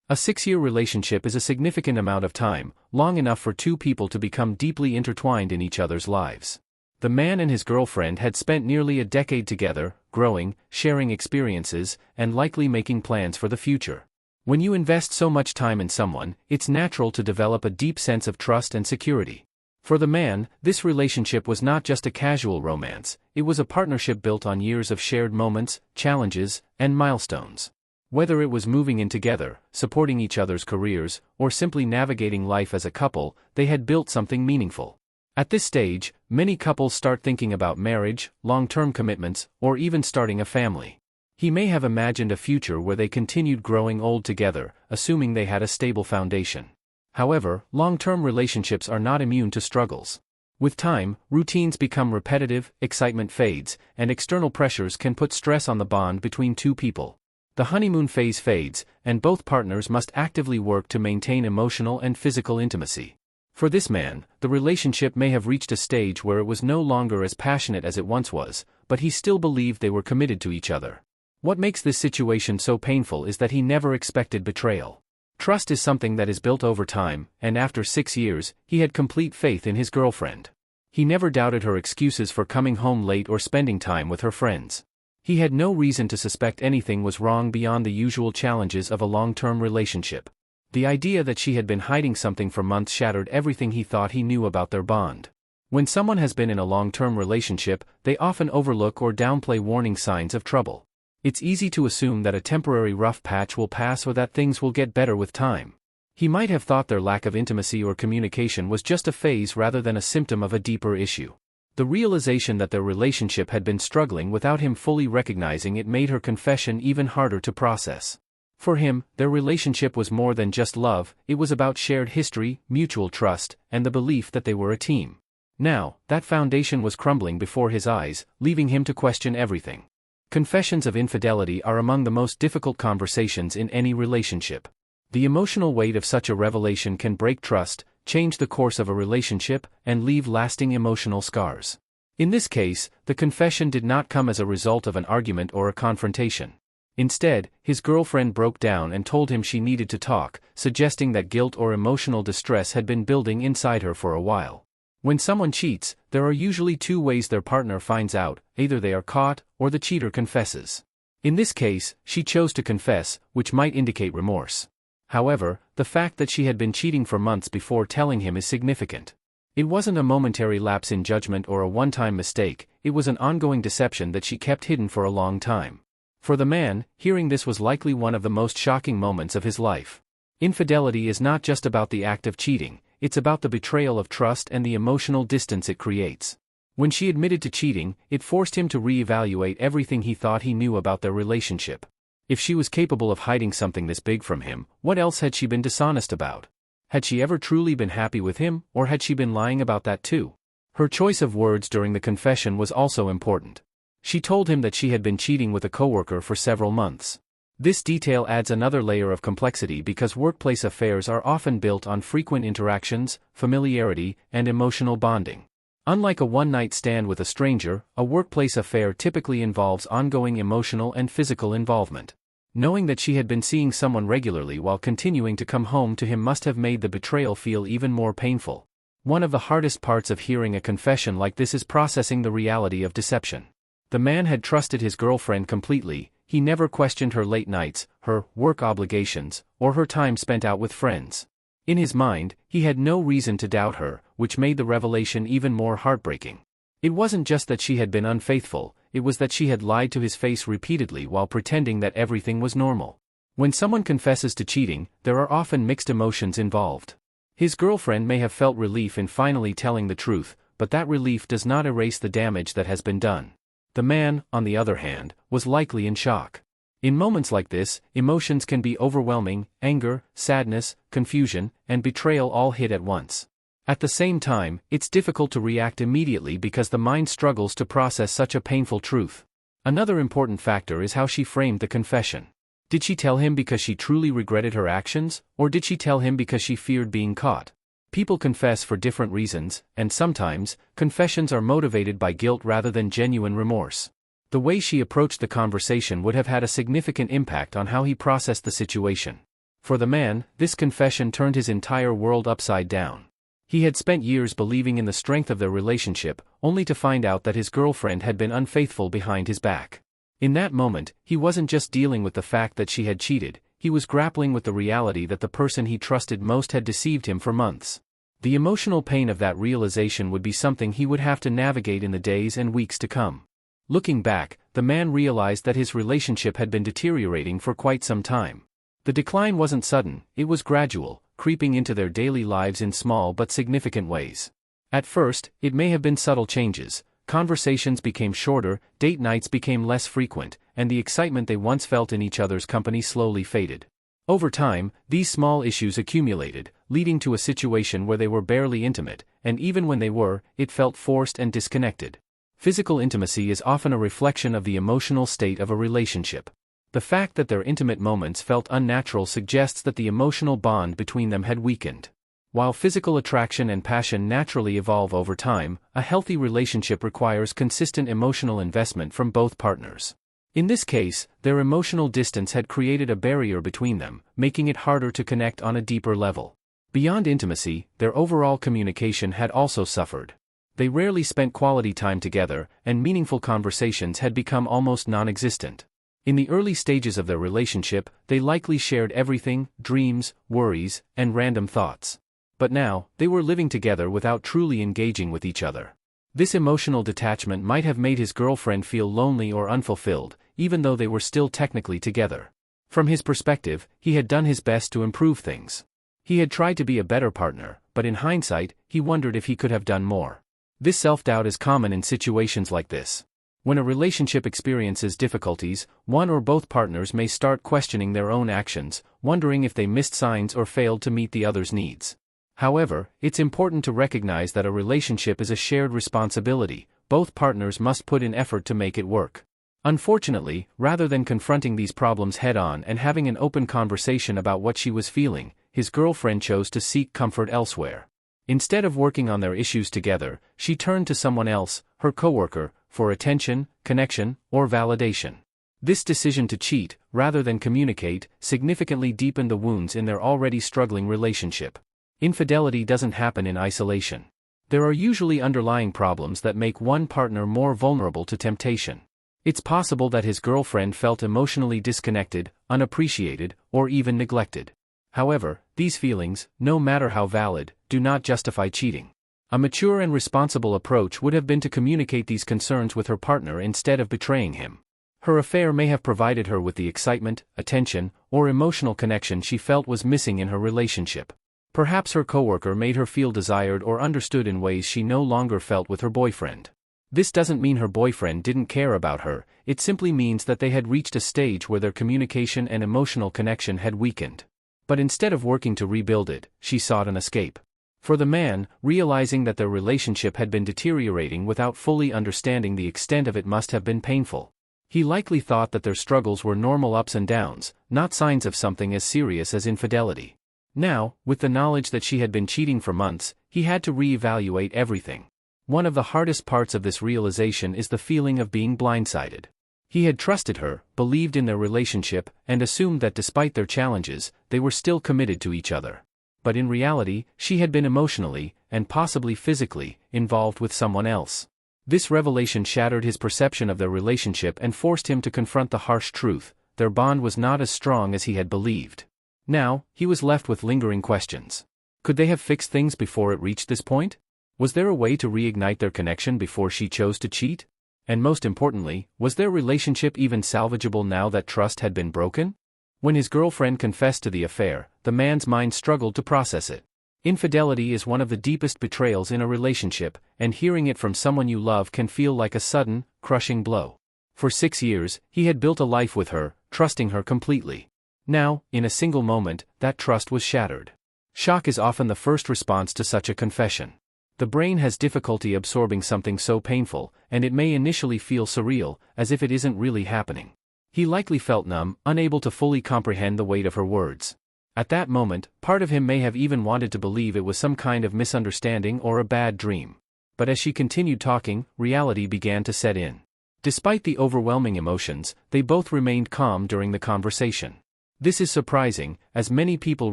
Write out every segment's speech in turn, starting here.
A 6-year relationship is a significant amount of time, long enough for two people to become deeply intertwined in each other's lives. The man and his girlfriend had spent nearly a decade together, growing, sharing experiences, and likely making plans for the future. When you invest so much time in someone, it's natural to develop a deep sense of trust and security. For the man, this relationship was not just a casual romance, it was a partnership built on years of shared moments, challenges, and milestones. Whether it was moving in together, supporting each other's careers, or simply navigating life as a couple, they had built something meaningful. At this stage, many couples start thinking about marriage, long-term commitments, or even starting a family. He may have imagined a future where they continued growing old together, assuming they had a stable foundation. However, long-term relationships are not immune to struggles. With time, routines become repetitive, excitement fades, and external pressures can put stress on the bond between two people. The honeymoon phase fades, and both partners must actively work to maintain emotional and physical intimacy. For this man, the relationship may have reached a stage where it was no longer as passionate as it once was, but he still believed they were committed to each other. What makes this situation so painful is that he never expected betrayal. Trust is something that is built over time, and after 6 years, he had complete faith in his girlfriend. He never doubted her excuses for coming home late or spending time with her friends. He had no reason to suspect anything was wrong beyond the usual challenges of a long-term relationship. The idea that she had been hiding something for months shattered everything he thought he knew about their bond. When someone has been in a long-term relationship, they often overlook or downplay warning signs of trouble. It's easy to assume that a temporary rough patch will pass or that things will get better with time. He might have thought their lack of intimacy or communication was just a phase rather than a symptom of a deeper issue. The realization that their relationship had been struggling without him fully recognizing it made her confession even harder to process. For him, their relationship was more than just love, it was about shared history, mutual trust, and the belief that they were a team. Now, that foundation was crumbling before his eyes, leaving him to question everything. Confessions of infidelity are among the most difficult conversations in any relationship. The emotional weight of such a revelation can break trust, change the course of a relationship, and leave lasting emotional scars. In this case, the confession did not come as a result of an argument or a confrontation. Instead, his girlfriend broke down and told him she needed to talk, suggesting that guilt or emotional distress had been building inside her for a while. When someone cheats, there are usually two ways their partner finds out: either they are caught, or the cheater confesses. In this case, she chose to confess, which might indicate remorse. However, the fact that she had been cheating for months before telling him is significant. It wasn't a momentary lapse in judgment or a one-time mistake, it was an ongoing deception that she kept hidden for a long time. For the man, hearing this was likely one of the most shocking moments of his life. Infidelity is not just about the act of cheating, it's about the betrayal of trust and the emotional distance it creates. When she admitted to cheating, it forced him to reevaluate everything he thought he knew about their relationship. If she was capable of hiding something this big from him, what else had she been dishonest about? Had she ever truly been happy with him, or had she been lying about that too? Her choice of words during the confession was also important. She told him that she had been cheating with a coworker for several months. This detail adds another layer of complexity because workplace affairs are often built on frequent interactions, familiarity, and emotional bonding. Unlike a one-night stand with a stranger, a workplace affair typically involves ongoing emotional and physical involvement. Knowing that she had been seeing someone regularly while continuing to come home to him must have made the betrayal feel even more painful. One of the hardest parts of hearing a confession like this is processing the reality of deception. The man had trusted his girlfriend completely, he never questioned her late nights, her work obligations, or her time spent out with friends. In his mind, he had no reason to doubt her, which made the revelation even more heartbreaking. It wasn't just that she had been unfaithful, it was that she had lied to his face repeatedly while pretending that everything was normal. When someone confesses to cheating, there are often mixed emotions involved. His girlfriend may have felt relief in finally telling the truth, but that relief does not erase the damage that has been done. The man, on the other hand, was likely in shock. In moments like this, emotions can be overwhelming: anger, sadness, confusion, and betrayal all hit at once. At the same time, it's difficult to react immediately because the mind struggles to process such a painful truth. Another important factor is how she framed the confession. Did she tell him because she truly regretted her actions, or did she tell him because she feared being caught? People confess for different reasons, and sometimes, confessions are motivated by guilt rather than genuine remorse. The way she approached the conversation would have had a significant impact on how he processed the situation. For the man, this confession turned his entire world upside down. He had spent years believing in the strength of their relationship, only to find out that his girlfriend had been unfaithful behind his back. In that moment, he wasn't just dealing with the fact that she had cheated, he was grappling with the reality that the person he trusted most had deceived him for months. The emotional pain of that realization would be something he would have to navigate in the days and weeks to come. Looking back, the man realized that his relationship had been deteriorating for quite some time. The decline wasn't sudden, it was gradual, creeping into their daily lives in small but significant ways. At first, it may have been subtle changes. Conversations became shorter, date nights became less frequent, and the excitement they once felt in each other's company slowly faded. Over time, these small issues accumulated, leading to a situation where they were barely intimate, and even when they were, it felt forced and disconnected. Physical intimacy is often a reflection of the emotional state of a relationship. The fact that their intimate moments felt unnatural suggests that the emotional bond between them had weakened. While physical attraction and passion naturally evolve over time, a healthy relationship requires consistent emotional investment from both partners. In this case, their emotional distance had created a barrier between them, making it harder to connect on a deeper level. Beyond intimacy, their overall communication had also suffered. They rarely spent quality time together, and meaningful conversations had become almost non-existent. In the early stages of their relationship, they likely shared everything: dreams, worries, and random thoughts. But now, they were living together without truly engaging with each other. This emotional detachment might have made his girlfriend feel lonely or unfulfilled, even though they were still technically together. From his perspective, he had done his best to improve things. He had tried to be a better partner, but in hindsight, he wondered if he could have done more. This self-doubt is common in situations like this. When a relationship experiences difficulties, one or both partners may start questioning their own actions, wondering if they missed signs or failed to meet the other's needs. However, it's important to recognize that a relationship is a shared responsibility. Both partners must put in effort to make it work. Unfortunately, rather than confronting these problems head-on and having an open conversation about what she was feeling, his girlfriend chose to seek comfort elsewhere. Instead of working on their issues together, she turned to someone else, her coworker, for attention, connection, or validation. This decision to cheat, rather than communicate, significantly deepened the wounds in their already struggling relationship. Infidelity doesn't happen in isolation. There are usually underlying problems that make one partner more vulnerable to temptation. It's possible that his girlfriend felt emotionally disconnected, unappreciated, or even neglected. However, these feelings, no matter how valid, do not justify cheating. A mature and responsible approach would have been to communicate these concerns with her partner instead of betraying him. Her affair may have provided her with the excitement, attention, or emotional connection she felt was missing in her relationship. Perhaps her coworker made her feel desired or understood in ways she no longer felt with her boyfriend. This doesn't mean her boyfriend didn't care about her, it simply means that they had reached a stage where their communication and emotional connection had weakened. But instead of working to rebuild it, she sought an escape. For the man, realizing that their relationship had been deteriorating without fully understanding the extent of it must have been painful. He likely thought that their struggles were normal ups and downs, not signs of something as serious as infidelity. Now, with the knowledge that she had been cheating for months, he had to reevaluate everything. One of the hardest parts of this realization is the feeling of being blindsided. He had trusted her, believed in their relationship, and assumed that despite their challenges, they were still committed to each other. But in reality, she had been emotionally, and possibly physically, involved with someone else. This revelation shattered his perception of their relationship and forced him to confront the harsh truth: their bond was not as strong as he had believed. Now, he was left with lingering questions. Could they have fixed things before it reached this point? Was there a way to reignite their connection before she chose to cheat? And most importantly, was their relationship even salvageable now that trust had been broken? When his girlfriend confessed to the affair, the man's mind struggled to process it. Infidelity is one of the deepest betrayals in a relationship, and hearing it from someone you love can feel like a sudden, crushing blow. For 6 years, he had built a life with her, trusting her completely. Now, in a single moment, that trust was shattered. Shock is often the first response to such a confession. The brain has difficulty absorbing something so painful, and it may initially feel surreal, as if it isn't really happening. He likely felt numb, unable to fully comprehend the weight of her words. At that moment, part of him may have even wanted to believe it was some kind of misunderstanding or a bad dream. But as she continued talking, reality began to set in. Despite the overwhelming emotions, they both remained calm during the conversation. This is surprising, as many people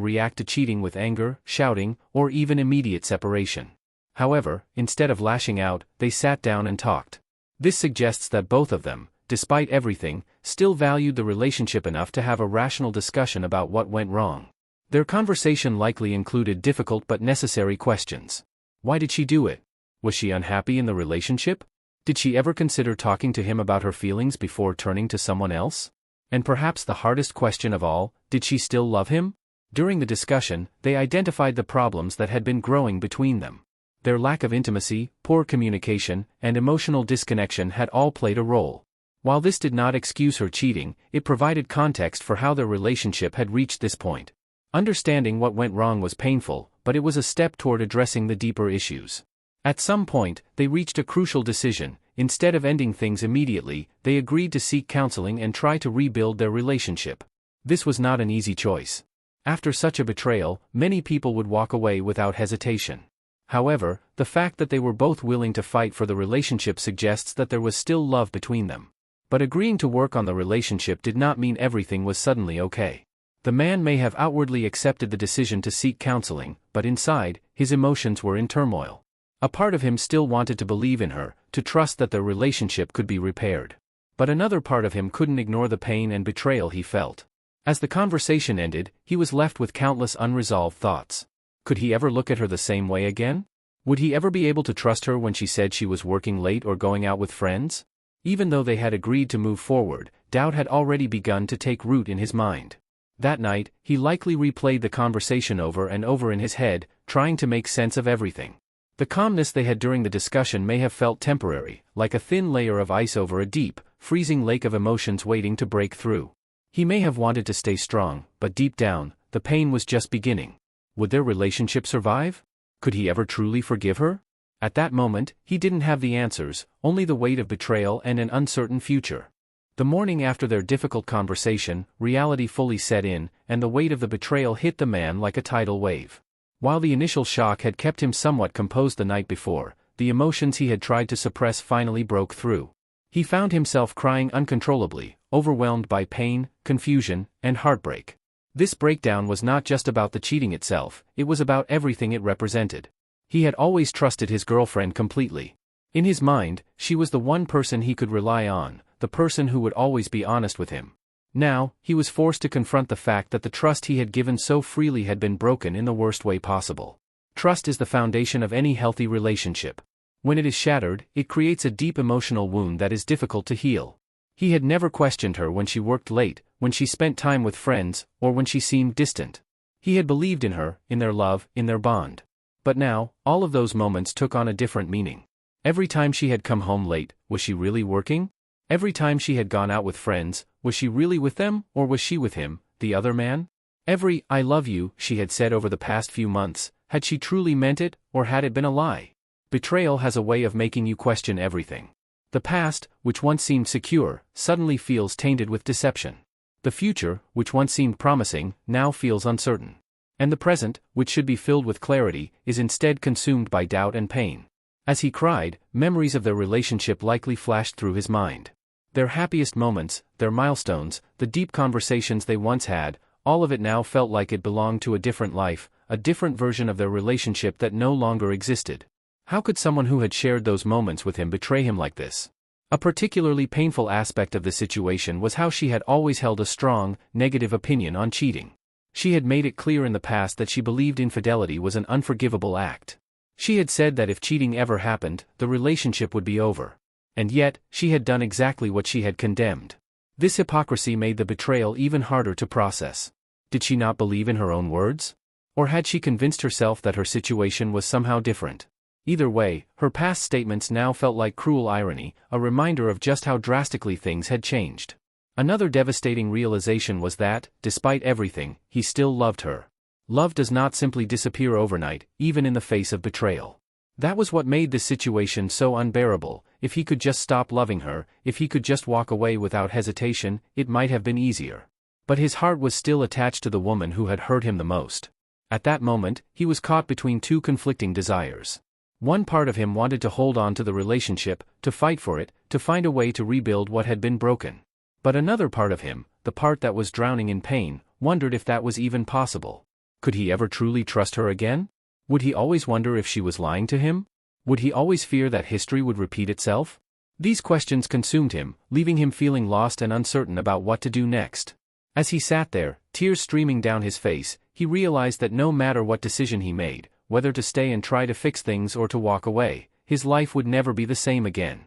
react to cheating with anger, shouting, or even immediate separation. However, instead of lashing out, they sat down and talked. This suggests that both of them, despite everything, still valued the relationship enough to have a rational discussion about what went wrong. Their conversation likely included difficult but necessary questions. Why did she do it? Was she unhappy in the relationship? Did she ever consider talking to him about her feelings before turning to someone else? And perhaps the hardest question of all, did she still love him? During the discussion, they identified the problems that had been growing between them. Their lack of intimacy, poor communication, and emotional disconnection had all played a role. While this did not excuse her cheating, it provided context for how their relationship had reached this point. Understanding what went wrong was painful, but it was a step toward addressing the deeper issues. At some point, they reached a crucial decision. Instead of ending things immediately, they agreed to seek counseling and try to rebuild their relationship. This was not an easy choice. After such a betrayal, many people would walk away without hesitation. However, the fact that they were both willing to fight for the relationship suggests that there was still love between them. But agreeing to work on the relationship did not mean everything was suddenly okay. The man may have outwardly accepted the decision to seek counseling, but inside, his emotions were in turmoil. A part of him still wanted to believe in her, to trust that their relationship could be repaired. But another part of him couldn't ignore the pain and betrayal he felt. As the conversation ended, he was left with countless unresolved thoughts. Could he ever look at her the same way again? Would he ever be able to trust her when she said she was working late or going out with friends? Even though they had agreed to move forward, doubt had already begun to take root in his mind. That night, he likely replayed the conversation over and over in his head, trying to make sense of everything. The calmness they had during the discussion may have felt temporary, like a thin layer of ice over a deep, freezing lake of emotions waiting to break through. He may have wanted to stay strong, but deep down, the pain was just beginning. Would their relationship survive? Could he ever truly forgive her? At that moment, he didn't have the answers, only the weight of betrayal and an uncertain future. The morning after their difficult conversation, reality fully set in, and the weight of the betrayal hit the man like a tidal wave. While the initial shock had kept him somewhat composed the night before, the emotions he had tried to suppress finally broke through. He found himself crying uncontrollably, overwhelmed by pain, confusion, and heartbreak. This breakdown was not just about the cheating itself, it was about everything it represented. He had always trusted his girlfriend completely. In his mind, she was the one person he could rely on, the person who would always be honest with him. Now, he was forced to confront the fact that the trust he had given so freely had been broken in the worst way possible. Trust is the foundation of any healthy relationship. When it is shattered, it creates a deep emotional wound that is difficult to heal. He had never questioned her when she worked late, when she spent time with friends, or when she seemed distant. He had believed in her, in their love, in their bond. But now, all of those moments took on a different meaning. Every time she had come home late, was she really working? Every time she had gone out with friends, was she really with them, or was she with him, the other man? Every "I love you" she had said over the past few months, had she truly meant it, or had it been a lie? Betrayal has a way of making you question everything. The past, which once seemed secure, suddenly feels tainted with deception. The future, which once seemed promising, now feels uncertain. And the present, which should be filled with clarity, is instead consumed by doubt and pain. As he cried, memories of their relationship likely flashed through his mind. Their happiest moments, their milestones, the deep conversations they once had, all of it now felt like it belonged to a different life, a different version of their relationship that no longer existed. How could someone who had shared those moments with him betray him like this? A particularly painful aspect of the situation was how she had always held a strong, negative opinion on cheating. She had made it clear in the past that she believed infidelity was an unforgivable act. She had said that if cheating ever happened, the relationship would be over. And yet, she had done exactly what she had condemned. This hypocrisy made the betrayal even harder to process. Did she not believe in her own words? Or had she convinced herself that her situation was somehow different? Either way, her past statements now felt like cruel irony, a reminder of just how drastically things had changed. Another devastating realization was that, despite everything, he still loved her. Love does not simply disappear overnight, even in the face of betrayal. That was what made this situation so unbearable. If he could just stop loving her, if he could just walk away without hesitation, it might have been easier. But his heart was still attached to the woman who had hurt him the most. At that moment, he was caught between two conflicting desires. One part of him wanted to hold on to the relationship, to fight for it, to find a way to rebuild what had been broken. But another part of him, the part that was drowning in pain, wondered if that was even possible. Could he ever truly trust her again? Would he always wonder if she was lying to him? Would he always fear that history would repeat itself? These questions consumed him, leaving him feeling lost and uncertain about what to do next. As he sat there, tears streaming down his face, he realized that no matter what decision he made, whether to stay and try to fix things or to walk away, his life would never be the same again.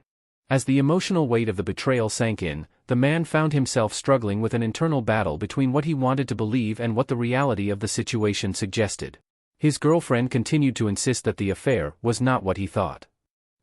As the emotional weight of the betrayal sank in, the man found himself struggling with an internal battle between what he wanted to believe and what the reality of the situation suggested. His girlfriend continued to insist that the affair was not what he thought.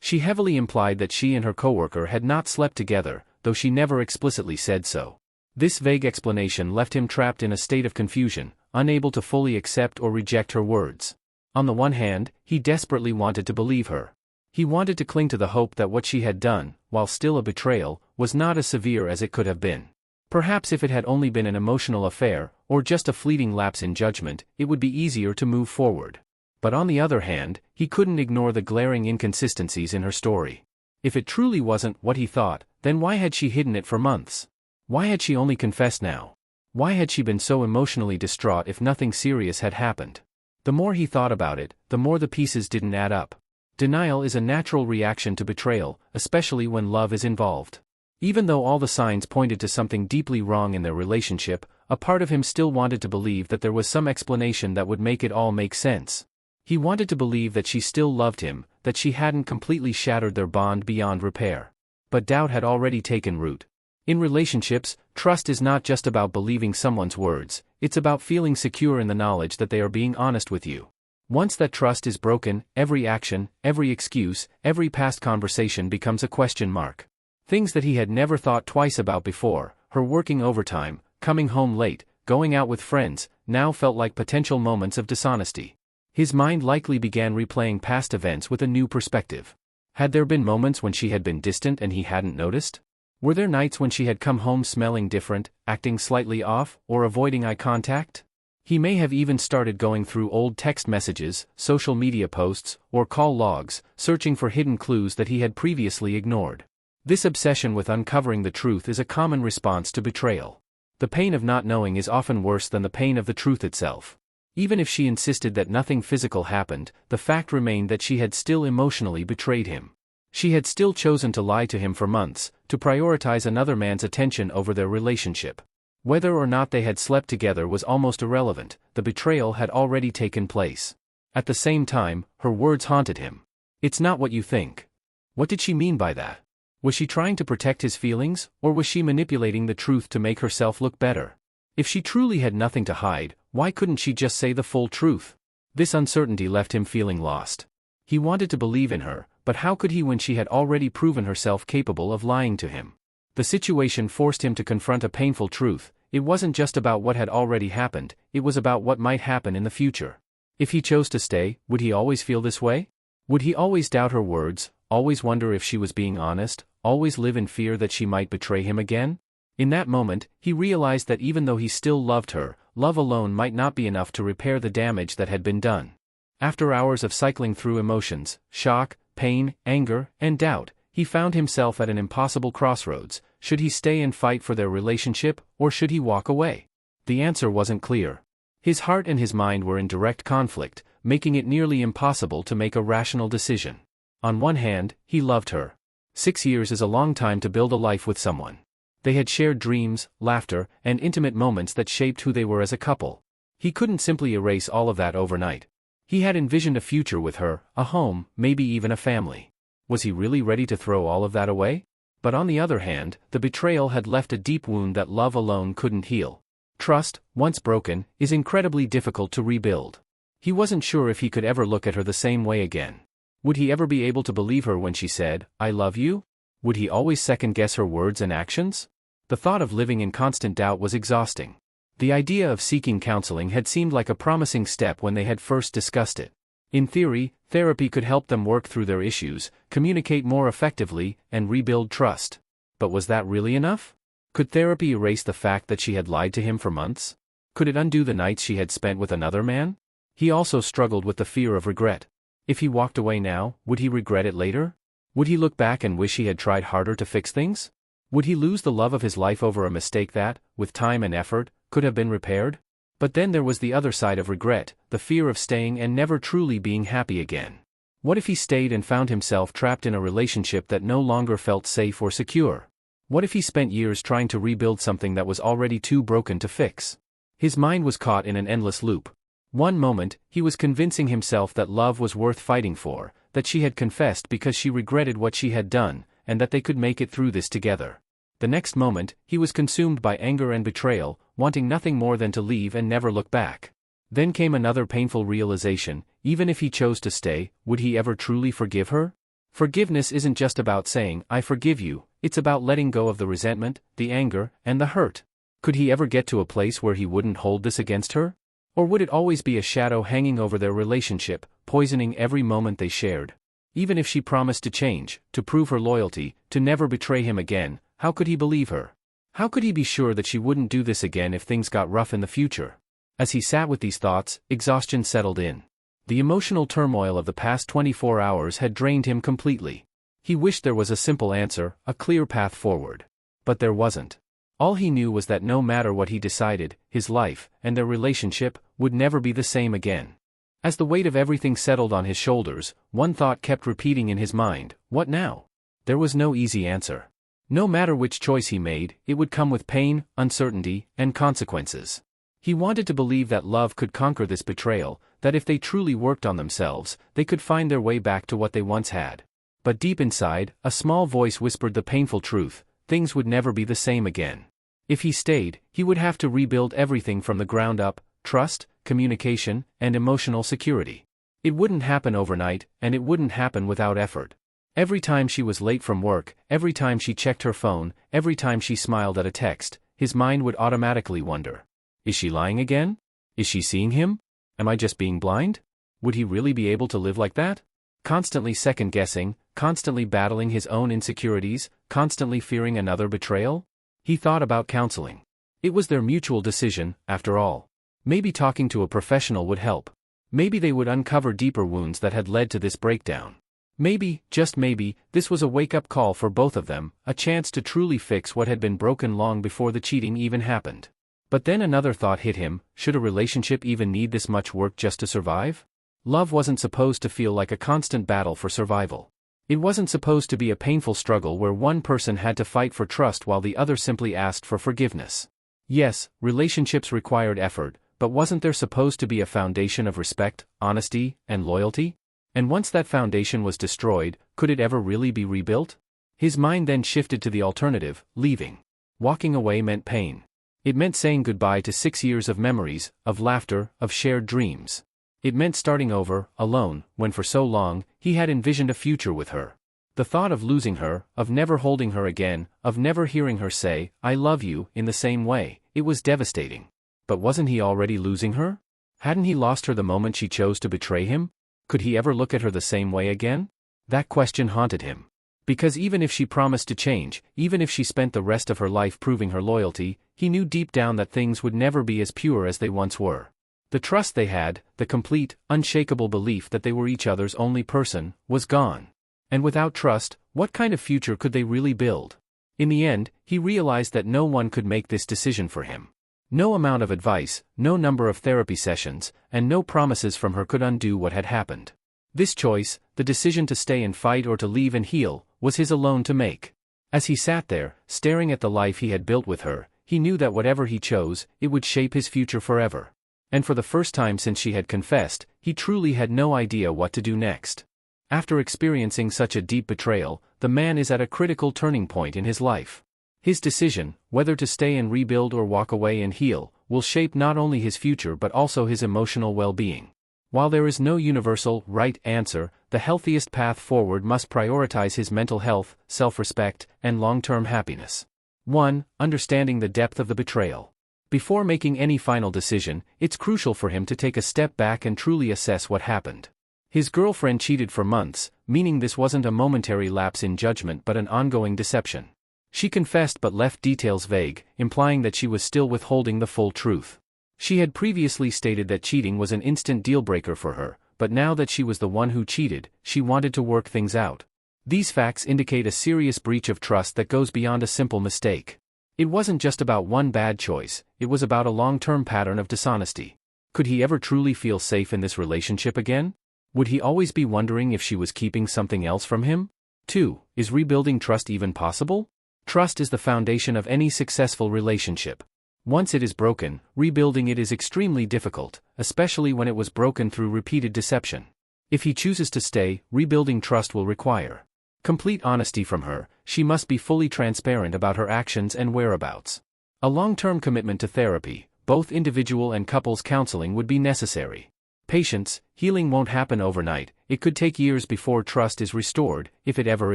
She heavily implied that she and her coworker had not slept together, though she never explicitly said so. This vague explanation left him trapped in a state of confusion, unable to fully accept or reject her words. On the one hand, he desperately wanted to believe her. He wanted to cling to the hope that what she had done, while still a betrayal, was not as severe as it could have been. Perhaps if it had only been an emotional affair, or just a fleeting lapse in judgment, it would be easier to move forward. But on the other hand, he couldn't ignore the glaring inconsistencies in her story. If it truly wasn't what he thought, then why had she hidden it for months? Why had she only confessed now? Why had she been so emotionally distraught if nothing serious had happened? The more he thought about it, the more the pieces didn't add up. Denial is a natural reaction to betrayal, especially when love is involved. Even though all the signs pointed to something deeply wrong in their relationship, a part of him still wanted to believe that there was some explanation that would make it all make sense. He wanted to believe that she still loved him, that she hadn't completely shattered their bond beyond repair. But doubt had already taken root. In relationships, trust is not just about believing someone's words, it's about feeling secure in the knowledge that they are being honest with you. Once that trust is broken, every action, every excuse, every past conversation becomes a question mark. Things that he had never thought twice about before, her working overtime, coming home late, going out with friends, now felt like potential moments of dishonesty. His mind likely began replaying past events with a new perspective. Had there been moments when she had been distant and he hadn't noticed? Were there nights when she had come home smelling different, acting slightly off, or avoiding eye contact? He may have even started going through old text messages, social media posts, or call logs, searching for hidden clues that he had previously ignored. This obsession with uncovering the truth is a common response to betrayal. The pain of not knowing is often worse than the pain of the truth itself. Even if she insisted that nothing physical happened, the fact remained that she had still emotionally betrayed him. She had still chosen to lie to him for months, to prioritize another man's attention over their relationship. Whether or not they had slept together was almost irrelevant, the betrayal had already taken place. At the same time, her words haunted him. "It's not what you think." What did she mean by that? Was she trying to protect his feelings, or was she manipulating the truth to make herself look better? If she truly had nothing to hide, why couldn't she just say the full truth? This uncertainty left him feeling lost. He wanted to believe in her, but how could he when she had already proven herself capable of lying to him? The situation forced him to confront a painful truth. It wasn't just about what had already happened, it was about what might happen in the future. If he chose to stay, would he always feel this way? Would he always doubt her words, always wonder if she was being honest, always live in fear that she might betray him again? In that moment, he realized that even though he still loved her, love alone might not be enough to repair the damage that had been done. After hours of cycling through emotions, shock, pain, anger, and doubt, he found himself at an impossible crossroads. Should he stay and fight for their relationship, or should he walk away? The answer wasn't clear. His heart and his mind were in direct conflict, making it nearly impossible to make a rational decision. On one hand, he loved her. 6 years is a long time to build a life with someone. They had shared dreams, laughter, and intimate moments that shaped who they were as a couple. He couldn't simply erase all of that overnight. He had envisioned a future with her, a home, maybe even a family. Was he really ready to throw all of that away? But on the other hand, the betrayal had left a deep wound that love alone couldn't heal. Trust, once broken, is incredibly difficult to rebuild. He wasn't sure if he could ever look at her the same way again. Would he ever be able to believe her when she said, "I love you"? Would he always second-guess her words and actions? The thought of living in constant doubt was exhausting. The idea of seeking counseling had seemed like a promising step when they had first discussed it. In theory, therapy could help them work through their issues, communicate more effectively, and rebuild trust. But was that really enough? Could therapy erase the fact that she had lied to him for months? Could it undo the nights she had spent with another man? He also struggled with the fear of regret. If he walked away now, would he regret it later? Would he look back and wish he had tried harder to fix things? Would he lose the love of his life over a mistake that, with time and effort, could have been repaired? But then there was the other side of regret, the fear of staying and never truly being happy again. What if he stayed and found himself trapped in a relationship that no longer felt safe or secure? What if he spent years trying to rebuild something that was already too broken to fix? His mind was caught in an endless loop. One moment, he was convincing himself that love was worth fighting for, that she had confessed because she regretted what she had done, and that they could make it through this together. The next moment, he was consumed by anger and betrayal, wanting nothing more than to leave and never look back. Then came another painful realization: even if he chose to stay, would he ever truly forgive her? Forgiveness isn't just about saying, "I forgive you," it's about letting go of the resentment, the anger, and the hurt. Could he ever get to a place where he wouldn't hold this against her? Or would it always be a shadow hanging over their relationship, poisoning every moment they shared? Even if she promised to change, to prove her loyalty, to never betray him again, how could he believe her? How could he be sure that she wouldn't do this again if things got rough in the future? As he sat with these thoughts, exhaustion settled in. The emotional turmoil of the past 24 hours had drained him completely. He wished there was a simple answer, a clear path forward. But there wasn't. All he knew was that no matter what he decided, his life, and their relationship, would never be the same again. As the weight of everything settled on his shoulders, one thought kept repeating in his mind: what now? There was no easy answer. No matter which choice he made, it would come with pain, uncertainty, and consequences. He wanted to believe that love could conquer this betrayal, that if they truly worked on themselves, they could find their way back to what they once had. But deep inside, a small voice whispered the painful truth: things would never be the same again. If he stayed, he would have to rebuild everything from the ground up: trust, communication, and emotional security. It wouldn't happen overnight, and it wouldn't happen without effort. Every time she was late from work, every time she checked her phone, every time she smiled at a text, his mind would automatically wonder: is she lying again? Is she seeing him? Am I just being blind? Would he really be able to live like that? Constantly second-guessing, constantly battling his own insecurities, constantly fearing another betrayal? He thought about counseling. It was their mutual decision, after all. Maybe talking to a professional would help. Maybe they would uncover deeper wounds that had led to this breakdown. Maybe, just maybe, this was a wake-up call for both of them, a chance to truly fix what had been broken long before the cheating even happened. But then another thought hit him: should a relationship even need this much work just to survive? Love wasn't supposed to feel like a constant battle for survival. It wasn't supposed to be a painful struggle where one person had to fight for trust while the other simply asked for forgiveness. Yes, relationships required effort, but wasn't there supposed to be a foundation of respect, honesty, and loyalty? And once that foundation was destroyed, could it ever really be rebuilt? His mind then shifted to the alternative: leaving. Walking away meant pain. It meant saying goodbye to 6 years of memories, of laughter, of shared dreams. It meant starting over, alone, when for so long, he had envisioned a future with her. The thought of losing her, of never holding her again, of never hearing her say, "I love you," in the same way, it was devastating. But wasn't he already losing her? Hadn't he lost her the moment she chose to betray him? Could he ever look at her the same way again? That question haunted him. Because even if she promised to change, even if she spent the rest of her life proving her loyalty, he knew deep down that things would never be as pure as they once were. The trust they had, the complete, unshakable belief that they were each other's only person, was gone. And without trust, what kind of future could they really build? In the end, he realized that no one could make this decision for him. No amount of advice, no number of therapy sessions, and no promises from her could undo what had happened. This choice, the decision to stay and fight or to leave and heal, was his alone to make. As he sat there, staring at the life he had built with her, he knew that whatever he chose, it would shape his future forever. And for the first time since she had confessed, he truly had no idea what to do next. After experiencing such a deep betrayal, the man is at a critical turning point in his life. His decision, whether to stay and rebuild or walk away and heal, will shape not only his future but also his emotional well-being. While there is no universal, right answer, the healthiest path forward must prioritize his mental health, self-respect, and long-term happiness. 1. Understanding the depth of the betrayal. Before making any final decision, it's crucial for him to take a step back and truly assess what happened. His girlfriend cheated for months, meaning this wasn't a momentary lapse in judgment but an ongoing deception. She confessed but left details vague, implying that she was still withholding the full truth. She had previously stated that cheating was an instant deal-breaker for her, but now that she was the one who cheated, she wanted to work things out. These facts indicate a serious breach of trust that goes beyond a simple mistake. It wasn't just about one bad choice, it was about a long-term pattern of dishonesty. Could he ever truly feel safe in this relationship again? Would he always be wondering if she was keeping something else from him? 2. Is rebuilding trust even possible? Trust is the foundation of any successful relationship. Once it is broken, rebuilding it is extremely difficult, especially when it was broken through repeated deception. If he chooses to stay, rebuilding trust will require complete honesty from her. She must be fully transparent about her actions and whereabouts. A long-term commitment to therapy, both individual and couples counseling, would be necessary. Patience, healing won't happen overnight. It could take years before trust is restored, if it ever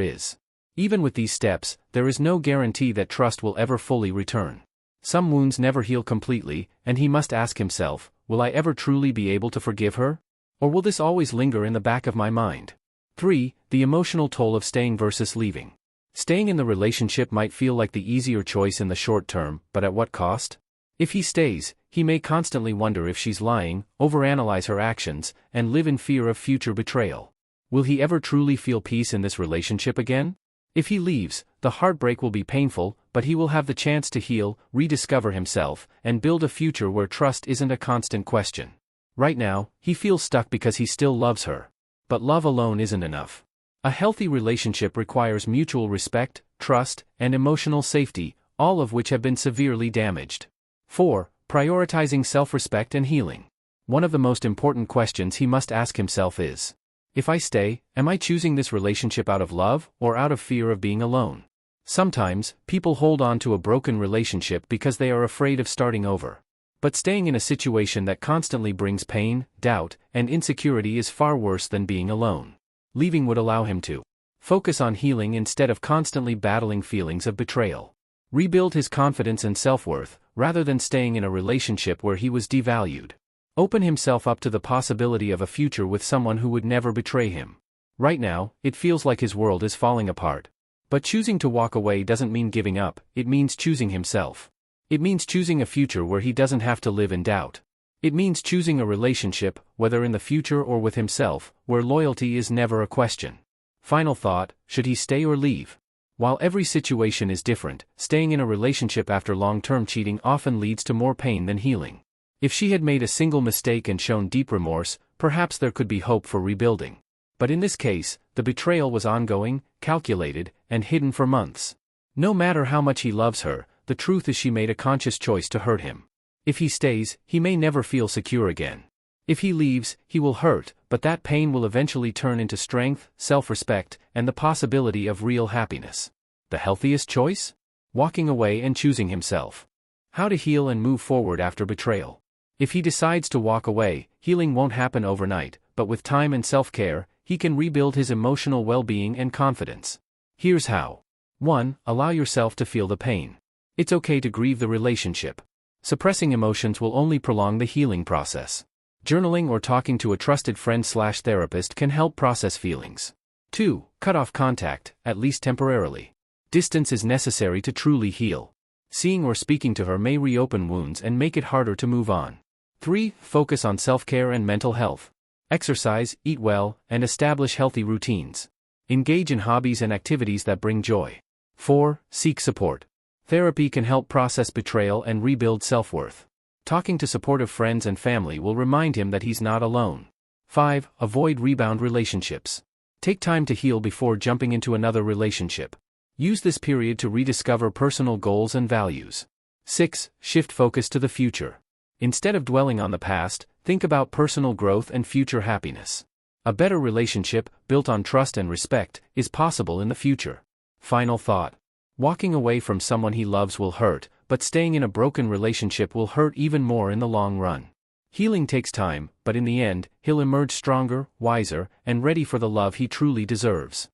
is. Even with these steps, there is no guarantee that trust will ever fully return. Some wounds never heal completely, and he must ask himself, will I ever truly be able to forgive her? Or will this always linger in the back of my mind? 3. The emotional toll of staying versus leaving. Staying in the relationship might feel like the easier choice in the short term, but at what cost? If he stays, he may constantly wonder if she's lying, overanalyze her actions, and live in fear of future betrayal. Will he ever truly feel peace in this relationship again? If he leaves, the heartbreak will be painful, but he will have the chance to heal, rediscover himself, and build a future where trust isn't a constant question. Right now, he feels stuck because he still loves her. But love alone isn't enough. A healthy relationship requires mutual respect, trust, and emotional safety, all of which have been severely damaged. 4. Prioritizing self-respect and healing. One of the most important questions he must ask himself is, if I stay, am I choosing this relationship out of love or out of fear of being alone? Sometimes, people hold on to a broken relationship because they are afraid of starting over. But staying in a situation that constantly brings pain, doubt, and insecurity is far worse than being alone. Leaving would allow him to focus on healing instead of constantly battling feelings of betrayal. Rebuild his confidence and self-worth, rather than staying in a relationship where he was devalued. Open himself up to the possibility of a future with someone who would never betray him. Right now, it feels like his world is falling apart. But choosing to walk away doesn't mean giving up, it means choosing himself. It means choosing a future where he doesn't have to live in doubt. It means choosing a relationship, whether in the future or with himself, where loyalty is never a question. Final thought, should he stay or leave? While every situation is different, staying in a relationship after long-term cheating often leads to more pain than healing. If she had made a single mistake and shown deep remorse, perhaps there could be hope for rebuilding. But in this case, the betrayal was ongoing, calculated, and hidden for months. No matter how much he loves her, the truth is she made a conscious choice to hurt him. If he stays, he may never feel secure again. If he leaves, he will hurt, but that pain will eventually turn into strength, self-respect, and the possibility of real happiness. The healthiest choice? Walking away and choosing himself. How to heal and move forward after betrayal. If he decides to walk away, healing won't happen overnight, but with time and self-care, he can rebuild his emotional well-being and confidence. Here's how. 1. Allow yourself to feel the pain. It's okay to grieve the relationship. Suppressing emotions will only prolong the healing process. Journaling or talking to a trusted friend/therapist can help process feelings. 2. Cut off contact, at least temporarily. Distance is necessary to truly heal. Seeing or speaking to her may reopen wounds and make it harder to move on. 3. Focus on self-care and mental health. Exercise, eat well, and establish healthy routines. Engage in hobbies and activities that bring joy. 4. Seek support. Therapy can help process betrayal and rebuild self-worth. Talking to supportive friends and family will remind him that he's not alone. 5. Avoid rebound relationships. Take time to heal before jumping into another relationship. Use this period to rediscover personal goals and values. 6. Shift focus to the future. Instead of dwelling on the past, think about personal growth and future happiness. A better relationship, built on trust and respect, is possible in the future. Final thought. Walking away from someone he loves will hurt, but staying in a broken relationship will hurt even more in the long run. Healing takes time, but in the end, he'll emerge stronger, wiser, and ready for the love he truly deserves.